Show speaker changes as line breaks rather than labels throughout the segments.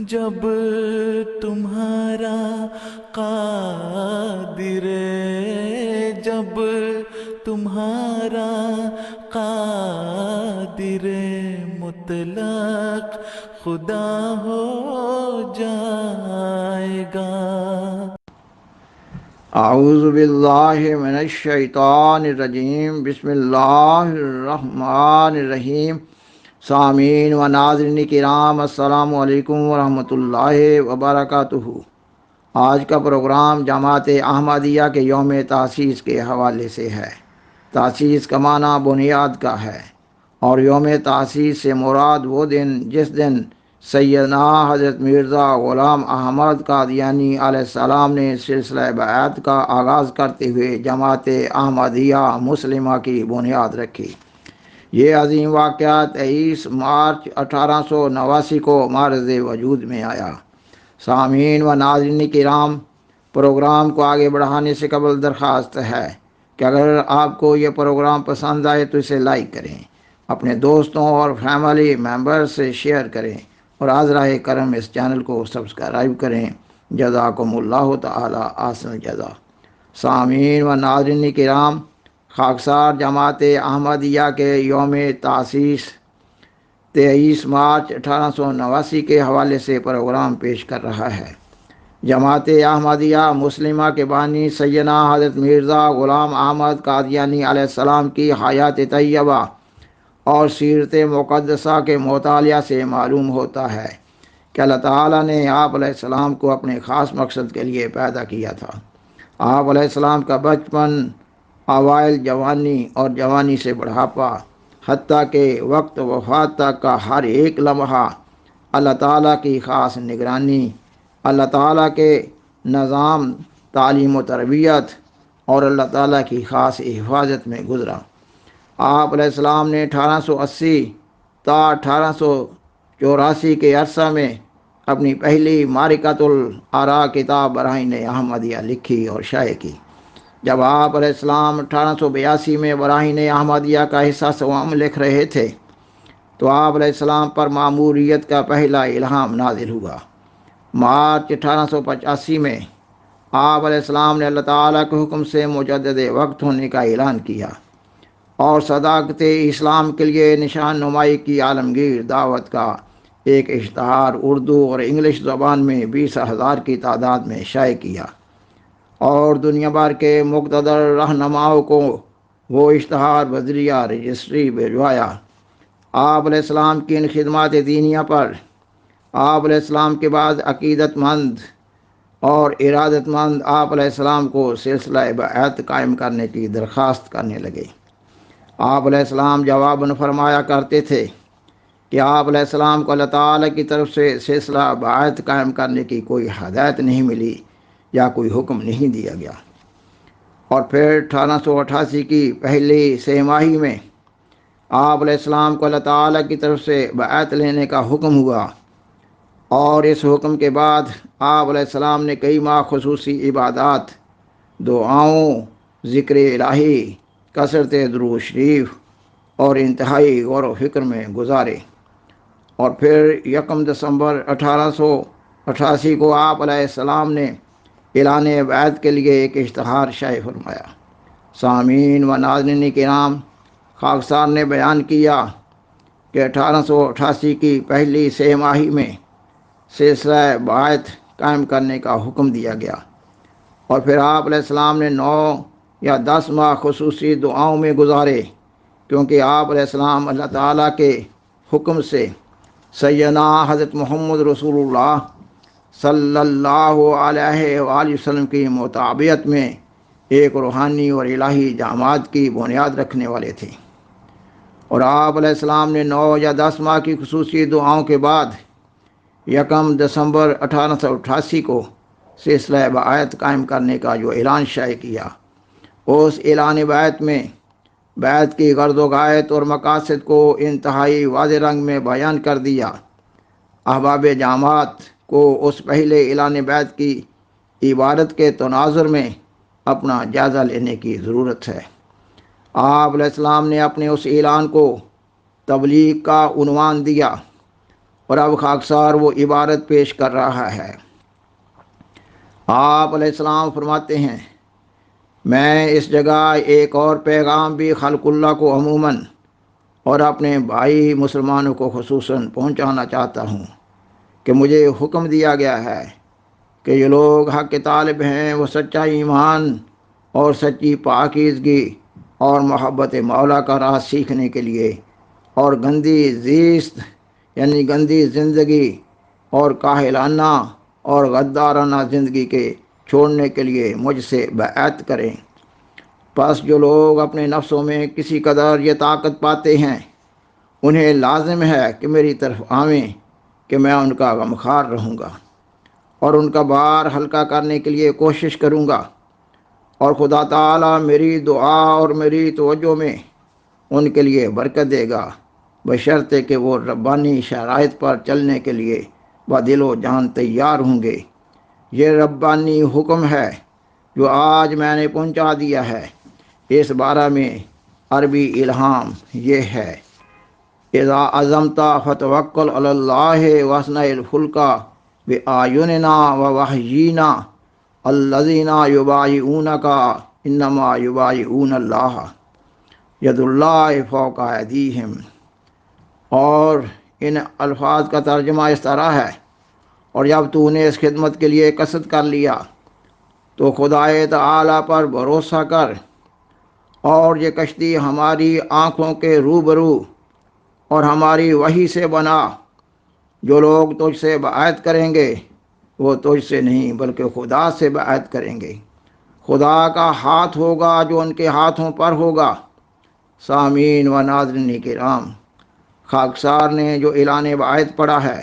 جب تمہارا قادر، جب تمہارا قادر مطلق خدا ہو جائے گا۔
اعوذ باللہ من الشیطان الرجیم، بسم اللہ الرحمن الرحیم۔ سامعین و ناظرین کرام، السلام علیکم ورحمۃ اللہ وبرکاتہ۔ آج کا پروگرام جماعت احمدیہ کے یوم تاسیس کے حوالے سے ہے۔ تاسیس کا معنی بنیاد کا ہے، اور یوم تاسیس سے مراد وہ دن جس دن سیدنا حضرت مرزا غلام احمد قادیانی علیہ السلام نے سلسلہ بیعت کا آغاز کرتے ہوئے جماعت احمدیہ مسلمہ کی بنیاد رکھی۔ یہ عظیم واقعہ 23 مارچ 1889 کو معرض وجود میں آیا۔ سامعین و ناظرین کرام، پروگرام کو آگے بڑھانے سے قبل درخواست ہے کہ اگر آپ کو یہ پروگرام پسند آئے تو اسے لائک کریں، اپنے دوستوں اور فیملی ممبر سے شیئر کریں، اور حضرہ کرم اس چینل کو سبسکرائب کریں۔ جزاکم اللہ تعالی احسن الجزا۔ سامعین و ناظرین کرام، خاکسار جماعت احمدیہ کے یوم تاسیس 23 مارچ 1889 کے حوالے سے پروگرام پیش کر رہا ہے۔ جماعت احمدیہ مسلمہ کے بانی سیدنا حضرت مرزا غلام احمد قادیانی علیہ السلام کی حیات طیبہ اور سیرت مقدسہ کے مطالعہ سے معلوم ہوتا ہے کہ اللہ تعالیٰ نے آپ علیہ السلام کو اپنے خاص مقصد کے لیے پیدا کیا تھا۔ آپ علیہ السلام کا بچپن، اوائل جوانی اور جوانی سے بڑھاپا، حتیٰ کہ وقت وفات تک کا ہر ایک لمحہ اللہ تعالیٰ کی خاص نگرانی، اللہ تعالیٰ کے نظام تعلیم و تربیت اور اللہ تعالیٰ کی خاص حفاظت میں گزرا۔ آپ علیہ السلام نے 1880 تا 1884 کے عرصہ میں اپنی پہلی معرکۃ الآراء کتاب براہین احمدیہ لکھی اور شائع کی۔ جب آپ علیہ السلام 1882 میں براہین احمدیہ کا حصہ سوم لکھ رہے تھے تو آپ علیہ السلام پر ماموریت کا پہلا الہام نازل ہوا۔ مارچ 1885 میں آپ علیہ السلام نے اللہ تعالیٰ کے حکم سے مجدد وقت ہونے کا اعلان کیا اور صداقت اسلام کے لیے نشان نمائی کی عالمگیر دعوت کا ایک اشتہار اردو اور انگلش زبان میں 20,000 کی تعداد میں شائع کیا، اور دنیا بھر کے مقتدر رہنماؤں کو وہ اشتہار بذریعہ رجسٹری بھجوایا۔ آپ علیہ السلام کی ان خدمات دینیہ پر آپ علیہ السلام کے بعد عقیدت مند اور ارادت مند آپ علیہ السلام کو سلسلہ بیعت قائم کرنے کی درخواست کرنے لگے۔ آپ علیہ السلام جواباً فرمایا کرتے تھے کہ آپ علیہ السلام کو اللہ تعالیٰ کی طرف سے سلسلہ بیعت قائم کرنے کی کوئی ہدایت نہیں ملی یا کوئی حکم نہیں دیا گیا۔ اور پھر 1888 کی پہلی سہ ماہی میں آپ علیہ السلام کو اللہ تعالیٰ کی طرف سے بیعت لینے کا حکم ہوا، اور اس حکم کے بعد آپ علیہ السلام نے کئی ماہ خصوصی عبادات، دعاؤں، ذکر الہی، کثرت درود شریف اور انتہائی غور و فکر میں گزارے۔ اور پھر 1 دسمبر 1888 کو آپ علیہ السلام نے اعلان بیعت کے لیے ایک اشتہار شائع فرمایا۔ سامعین و ناظرین کرام، خاکسار نے بیان کیا کہ 1888 کی پہلی سہ ماہی میں سلسلہ بیعت قائم کرنے کا حکم دیا گیا، اور پھر آپ علیہ السلام نے 9 یا 10 ماہ خصوصی دعاؤں میں گزارے، کیونکہ آپ علیہ السلام اللہ تعالیٰ کے حکم سے سیدنا حضرت محمد رسول اللہ صلی اللہ علیہ وآلہ وسلم کی مطابعت میں ایک روحانی اور الہی جماعت کی بنیاد رکھنے والے تھے۔ اور آپ علیہ السلام نے 9 یا 10 ماہ کی خصوصی دعاؤں کے بعد 1 دسمبر 1888 کو سلسلہ بیعت قائم کرنے کا جو اعلان شائع کیا، اس اعلان بیعت میں بیعت کی غرض و غایت اور مقاصد کو انتہائی واضح رنگ میں بیان کر دیا۔ احباب جماعت کو اس پہلے اعلان بیعت کی عبارت کے تناظر میں اپنا جائزہ لینے کی ضرورت ہے۔ آپ علیہ السلام نے اپنے اس اعلان کو تبلیغ کا عنوان دیا، اور اب خاکسار وہ عبارت پیش کر رہا ہے۔ آپ علیہ السلام فرماتے ہیں میں اس جگہ ایک اور پیغام بھی خلق اللہ کو عموماً اور اپنے بھائی مسلمانوں کو خصوصاً پہنچانا چاہتا ہوں کہ مجھے حکم دیا گیا ہے کہ جو لوگ حق کے طالب ہیں وہ سچا ایمان اور سچی پاکیزگی اور محبت مولا کا راہ سیکھنے کے لیے اور گندی زیست یعنی گندی زندگی اور کاہلانہ اور غدارانہ زندگی کے چھوڑنے کے لیے مجھ سے بیعت کریں۔ پس جو لوگ اپنے نفسوں میں کسی قدر یہ طاقت پاتے ہیں انہیں لازم ہے کہ میری طرف آویں کہ میں ان کا غمخوار رہوں گا اور ان کا بار ہلکا کرنے کے لیے کوشش کروں گا، اور خدا تعالیٰ میری دعا اور میری توجہ میں ان کے لیے برکت دے گا، بشرطے کہ وہ ربانی شرائط پر چلنے کے لیے بدل و جان تیار ہوں گے۔ یہ ربانی حکم ہے جو آج میں نے پہنچا دیا ہے۔ اس بارہ میں عربی الہام یہ ہے اذا عزمت فتوکل علی اللہ واصنع الفلک بأعیننا ووحینا الذین یبایعونک انما یبایعون اللہ ید اللہ فوق ایدیہم۔ اور ان الفاظ کا ترجمہ اس طرح ہے اور جب تو نے اس خدمت کے لیے قصد کر لیا تو خدائے تعالی پر بھروسہ کر، اور یہ کشتی ہماری آنکھوں کے روبرو اور ہماری وحی سے بنا۔ جو لوگ تجھ سے بیعت کریں گے وہ تجھ سے نہیں بلکہ خدا سے بیعت کریں گے، خدا کا ہاتھ ہوگا جو ان کے ہاتھوں پر ہوگا۔ سامعین و ناظرین کرام، خاکسار نے جو اعلان بیعت پڑھا ہے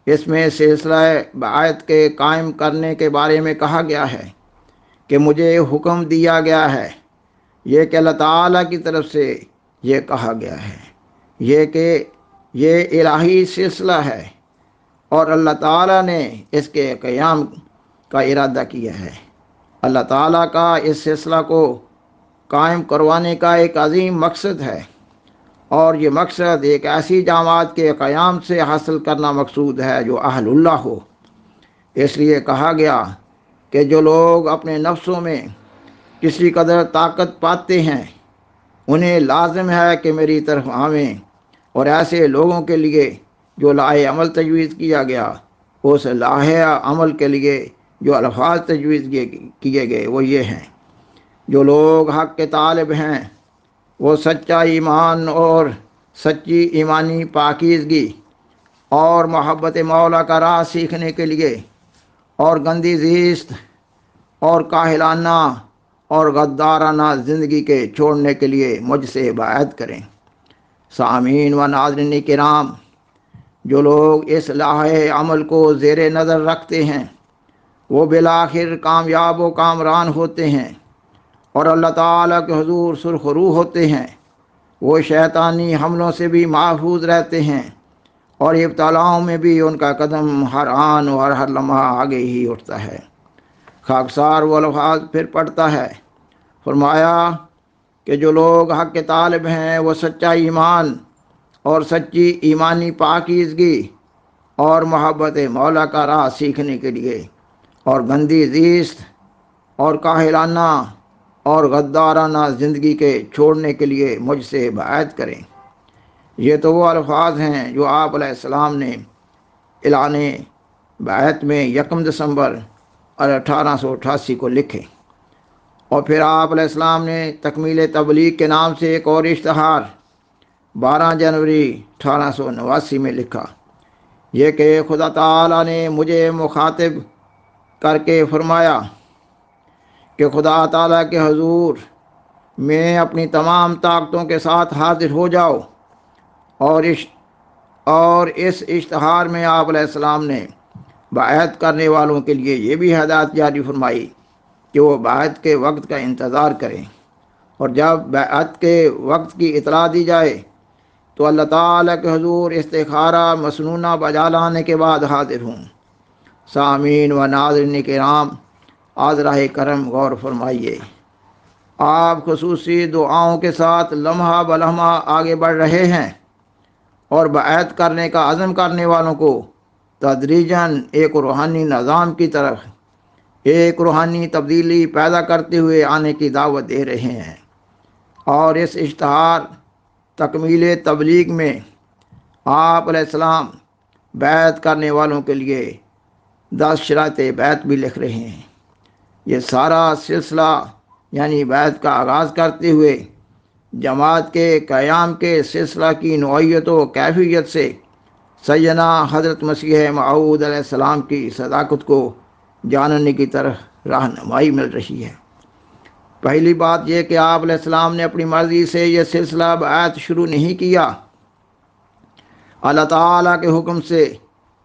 اس میں سلسلہ بیعت کے قائم کرنے کے بارے میں کہا گیا ہے کہ مجھے حکم دیا گیا ہے، یہ کہ اللہ تعالیٰ کی طرف سے یہ کہا گیا ہے، یہ کہ یہ الہی سلسلہ ہے اور اللہ تعالیٰ نے اس کے قیام کا ارادہ کیا ہے۔ اللہ تعالیٰ کا اس سلسلہ کو قائم کروانے کا ایک عظیم مقصد ہے، اور یہ مقصد ایک ایسی جماعت کے قیام سے حاصل کرنا مقصود ہے جو اہل اللہ ہو۔ اس لیے کہا گیا کہ جو لوگ اپنے نفسوں میں کسی قدر طاقت پاتے ہیں انہیں لازم ہے کہ میری طرف آویں، اور ایسے لوگوں کے لیے جو لاہ عمل تجویز کیا گیا اس لاہ عمل کے لیے جو الفاظ تجویز کیے گئے وہ یہ ہیں: جو لوگ حق کے طالب ہیں وہ سچا ایمان اور سچی ایمانی پاکیزگی اور محبت مولا کا راہ سیکھنے کے لیے اور گندی زیست اور کاہلانہ اور غدارانہ زندگی کے چھوڑنے کے لیے مجھ سے بیعت کریں۔ سامعین و ناظرین کرام، جو لوگ اس لاہ عمل کو زیر نظر رکھتے ہیں وہ بالآخر کامیاب و کامران ہوتے ہیں اور اللہ تعالیٰ کے حضور سرخ روح ہوتے ہیں۔ وہ شیطانی حملوں سے بھی محفوظ رہتے ہیں اور ابتلاؤں میں بھی ان کا قدم ہر آن اور ہر لمحہ آگے ہی اٹھتا ہے۔ خاکسار وہ الفاظ پھر پڑھتا ہے، فرمایا کہ جو لوگ حق کے طالب ہیں وہ سچا ایمان اور سچی ایمانی پاکیزگی اور محبت مولا کا راہ سیکھنے کے لیے اور گندی زیست اور کاہلانہ اور غدارانہ زندگی کے چھوڑنے کے لیے مجھ سے بیعت کریں۔ یہ تو وہ الفاظ ہیں جو آپ علیہ السلام نے اعلان بیعت میں 1 دسمبر 1888 کو لکھے، اور پھر آپ علیہ السلام نے تکمیل تبلیغ کے نام سے ایک اور اشتہار 12 جنوری 1889 میں لکھا، یہ کہ خدا تعالیٰ نے مجھے مخاطب کر کے فرمایا کہ خدا تعالیٰ کے حضور میں اپنی تمام طاقتوں کے ساتھ حاضر ہو جاؤ۔ اور اس اشتہار میں آپ علیہ السلام نے بیعت کرنے والوں کے لیے یہ بھی ہدایت جاری فرمائی کہ وہ بیعت کے وقت کا انتظار کریں، اور جب بیعت کے وقت کی اطلاع دی جائے تو اللہ تعالیٰ کے حضور استخارہ مسنونہ بجا لانے کے بعد حاضر ہوں۔ سامعین و ناظرین کرام، آذرہ کرم غور فرمائیے، آپ خصوصی دعاؤں کے ساتھ لمحہ بلمحہ آگے بڑھ رہے ہیں، اور بیعت کرنے کا عزم کرنے والوں کو تدریجاً ایک روحانی نظام کی طرف ایک روحانی تبدیلی پیدا کرتے ہوئے آنے کی دعوت دے رہے ہیں۔ اور اس اشتہار تکمیل تبلیغ میں آپ علیہ السلام بیعت کرنے والوں کے لیے 10 شرائط بیعت بھی لکھ رہے ہیں۔ یہ سارا سلسلہ یعنی بیعت کا آغاز کرتے ہوئے جماعت کے قیام کے سلسلہ کی نوعیت و کیفیت سے سیدنا حضرت مسیح موعود علیہ السلام کی صداقت کو جاننے کی طرف رہنمائی مل رہی ہے۔ پہلی بات یہ کہ آپ علیہ السلام نے اپنی مرضی سے یہ سلسلہ بیعت شروع نہیں کیا، اللہ تعالیٰ کے حکم سے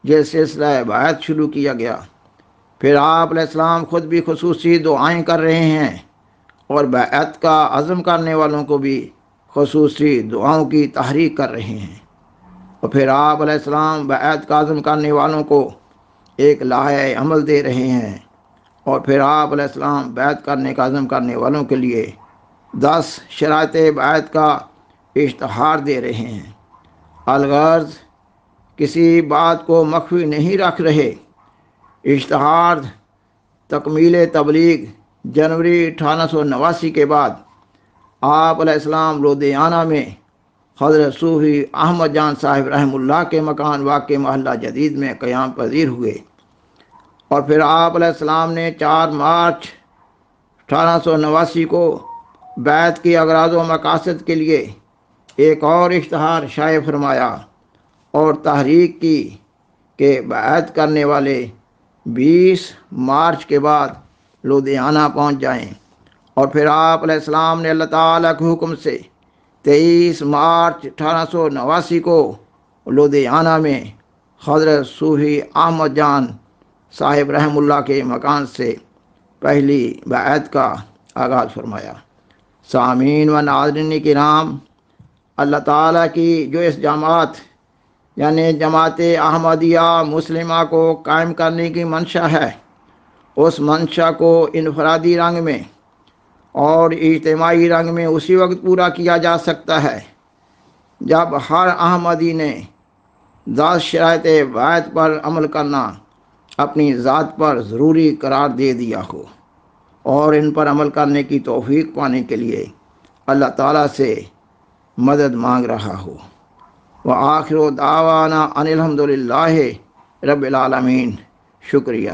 یہ سلسلہ بیعت شروع کیا گیا۔ پھر آپ علیہ السلام خود بھی خصوصی دعائیں کر رہے ہیں اور بیعت کا عزم کرنے والوں کو بھی خصوصی دعاؤں کی تحریک کر رہے ہیں۔ اور پھر آپ علیہ السلام بیعت کا عزم کرنے والوں کو ایک لائحہ عمل دے رہے ہیں، اور پھر آپ علیہ السلام بیعت کرنے کا عزم کرنے والوں کے لیے 10 شرائط بیعت کا اشتہار دے رہے ہیں۔ الغرض کسی بات کو مخفی نہیں رکھ رہے۔ اشتہار تکمیل تبلیغ جنوری 1889 کے بعد آپ علیہ السلام لدھیانہ میں حضرت صوفی احمد جان صاحب رحمہ اللہ کے مکان واقع محلہ جدید میں قیام پذیر ہوئے، اور پھر آپ علیہ السلام نے 4 مارچ 1889 کو بیعت کی اغراض و مقاصد کے لیے ایک اور اشتہار شائع فرمایا اور تحریک کی کہ بیعت کرنے والے 20 مارچ کے بعد لدھیانہ پہنچ جائیں، اور پھر آپ علیہ السلام نے اللہ تعالیٰ کے حکم سے 23 مارچ 1889 کو لدھیانہ میں حضرت صوفی احمد جان صاحب رحمہ اللہ کے مکان سے پہلی بیعت کا آغاز فرمایا۔ سامعین و ناظرین کرام، اللہ تعالیٰ کی جو اس جماعت یعنی جماعت احمدیہ مسلمہ کو قائم کرنے کی منشا ہے، اس منشا کو انفرادی رنگ میں اور اجتماعی رنگ میں اسی وقت پورا کیا جا سکتا ہے جب ہر احمدی نے 10 شرائط بیعت پر عمل کرنا اپنی ذات پر ضروری قرار دے دیا ہو اور ان پر عمل کرنے کی توفیق پانے کے لیے اللہ تعالیٰ سے مدد مانگ رہا ہو۔ وآخر دعوانا ان الحمدللہ رب العالمین۔ شکریہ۔